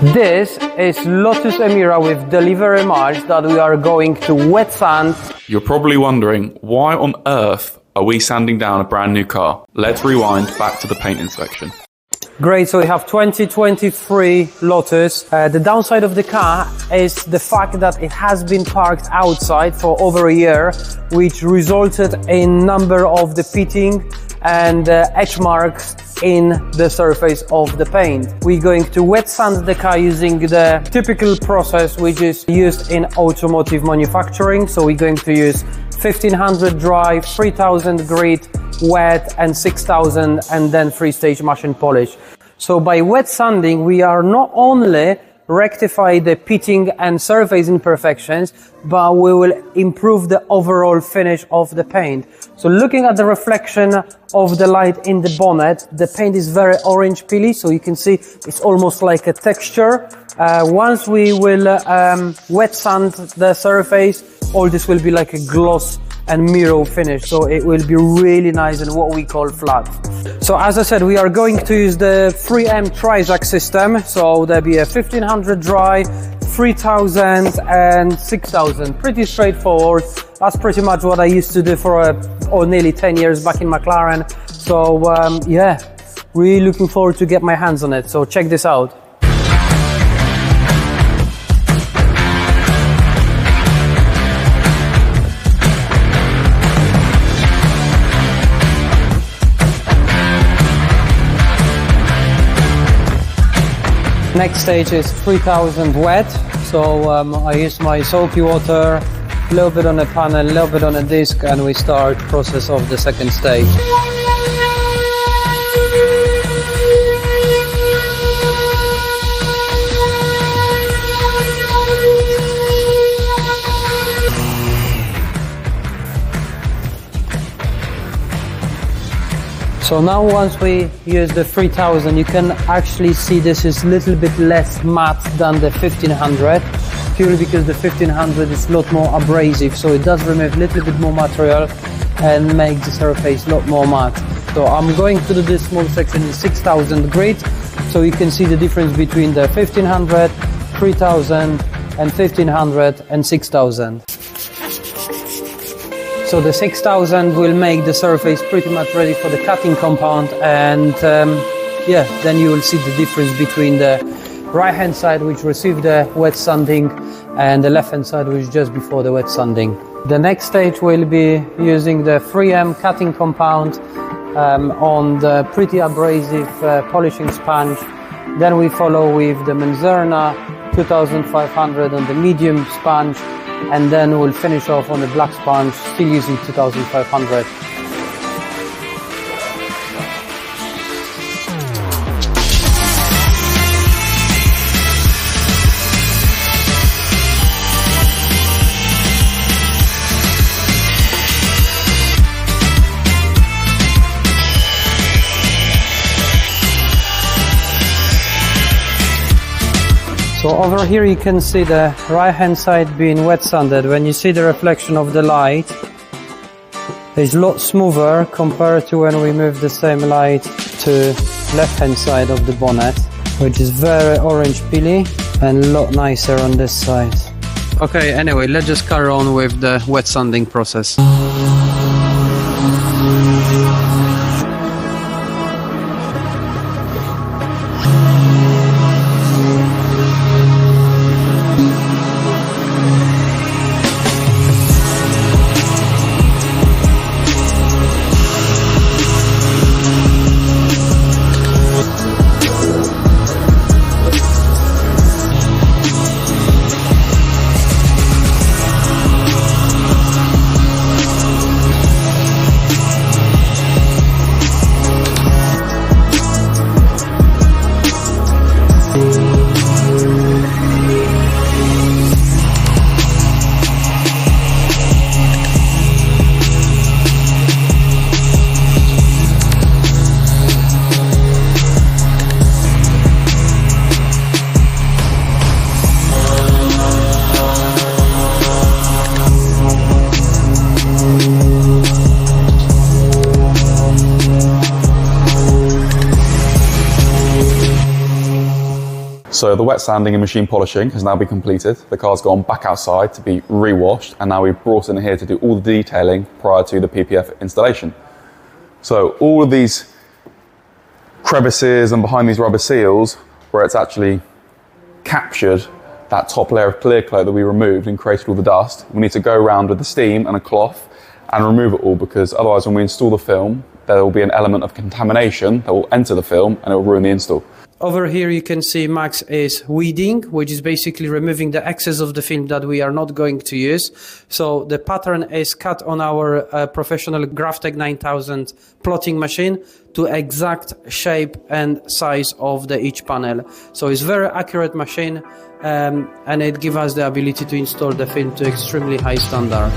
This is Lotus Emira with delivery marks that we are going to wet sand. You're probably wondering, why on earth are we sanding down a brand new car? Let's rewind back to the paint inspection. Great, so we have 2023 Lotus. The downside of the car is the fact that it has been parked outside for over a year, which resulted in number of the pitting and edge marks in the surface of the paint. We're going to wet sand the car using the typical process which is used in automotive manufacturing. So we're going to use 1500 dry, 3000 grit, wet and 6000 and then 3-stage machine polish. So by wet sanding we are not only rectify the pitting and surface imperfections, but we will improve the overall finish of the paint. So looking at the reflection of the light in the bonnet, the paint is very orange peely, so you can see it's almost like a texture. Once we will wet sand the surface, all this will be like a gloss and mirror finish, so it will be really nice and what we call flat. So as I said, we are going to use the 3M Trizac system, so there'll be a 1500 dry, 3000 and 6000. Pretty straightforward. That's pretty much what I used to do for nearly 10 years back in McLaren. So yeah, really looking forward to get my hands on it. So check this out. Next stage is 3000 wet, so I use my soapy water, a little bit on a panel, a little bit on a disc, and we start process of the second stage. So now once we use the 3000, you can actually see this is a little bit less matte than the 1500, purely because the 1500 is a lot more abrasive, so it does remove a little bit more material and make the surface a lot more matte. So I'm going to do this small section in 6000 grit, so you can see the difference between the 1500, 3000 and 1500 and 6000. So the 6000 will make the surface pretty much ready for the cutting compound, and yeah, then you will see the difference between the right hand side which received the wet sanding and the left hand side which is just before the wet sanding. The next stage will be using the 3M cutting compound on the pretty abrasive polishing sponge. Then we follow with the Menzerna 2500 on the medium sponge, and then we'll finish off on the black sponge, still using 2500. So over here you can see the right hand side being wet sanded. When you see the reflection of the light, it's a lot smoother compared to when we move the same light to left hand side of the bonnet, which is very orange peely and a lot nicer on this side. Okay, anyway, let's just carry on with the wet sanding process. So the wet sanding and machine polishing has now been completed. The car's gone back outside to be re-washed, and now we've brought in here to do all the detailing prior to the PPF installation. So all of these crevices and behind these rubber seals, where it's actually captured that top layer of clear coat that we removed and created all the dust, we need to go around with the steam and a cloth and remove it all, because otherwise when we install the film, there will be an element of contamination that will enter the film and it will ruin the install. Over here you can see Max is weeding, which is basically removing the excess of the film that we are not going to use. So the pattern is cut on our professional Graphtec 9000 plotting machine to exact shape and size of each panel. So it's very accurate machine, and it gives us the ability to install the film to extremely high standard.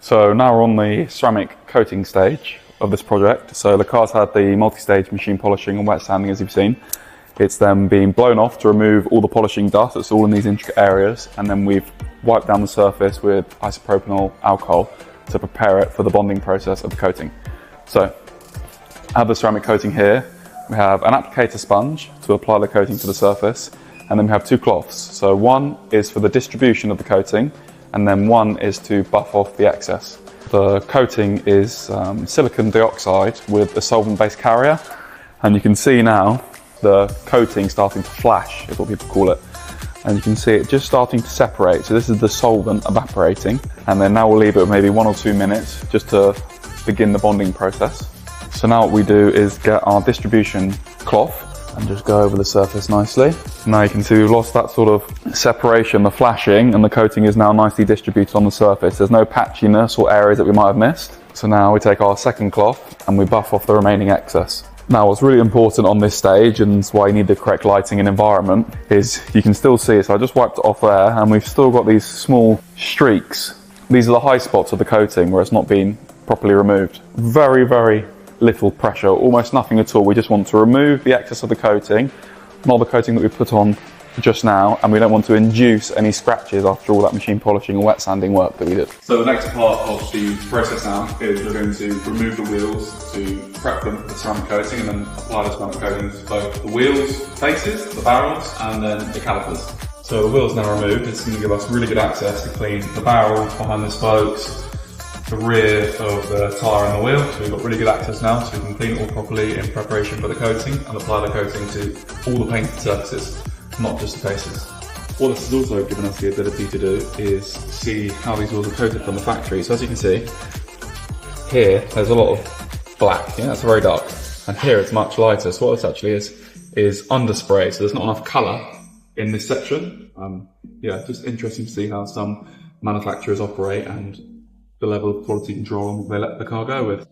So now we're on the ceramic coating stage of this project. So the car's had the multi-stage machine polishing and wet sanding, as you've seen. It's then being blown off to remove all the polishing dust that's all in these intricate areas, and then we've wiped down the surface with isopropanol alcohol to prepare it for the bonding process of the coating. So I have the ceramic coating here. We have an applicator sponge to apply the coating to the surface, and then we have two cloths. So one is for the distribution of the coating, and then one is to buff off the excess. The coating is silicon dioxide with a solvent-based carrier, and you can see now the coating starting to flash, is what people call it. And you can see it just starting to separate. So this is the solvent evaporating, and then now we'll leave it maybe 1 or 2 minutes just to begin the bonding process. So now what we do is get our distribution cloth and just go over the surface nicely. Now you can see we've lost that sort of separation, the flashing, and the coating is now nicely distributed on the surface. There's no patchiness or areas that we might have missed. So now we take our second cloth and we buff off the remaining excess. Now what's really important on this stage, and why you need the correct lighting and environment, is you can still see it. So I just wiped it off there, and we've still got these small streaks. These are the high spots of the coating where it's not been properly removed. Very, very little pressure, almost nothing at all. We just want to remove the excess of the coating, not the coating that we put on just now, and we don't want to induce any scratches after all that machine polishing and wet sanding work that we did. So the next part of the process now is we're going to remove the wheels to prep them for the ceramic coating, and then apply the ceramic coating to both the wheels faces, the barrels, and then the calipers. So the wheels now removed, it's going to give us really good access to clean the barrel, behind the spokes, the rear of the tyre and the wheel, so we've got really good access now, so we can clean it all properly in preparation for the coating and apply the coating to all the painted surfaces, not just the faces. What this has also given us the ability to do is see how these wheels are coated from the factory. So as you can see, here there's a lot of black, yeah, that's very dark, and here it's much lighter. So what this actually is underspray, so there's not enough colour in this section. Yeah, just interesting to see how some manufacturers operate and the level of quality control they let the car go with.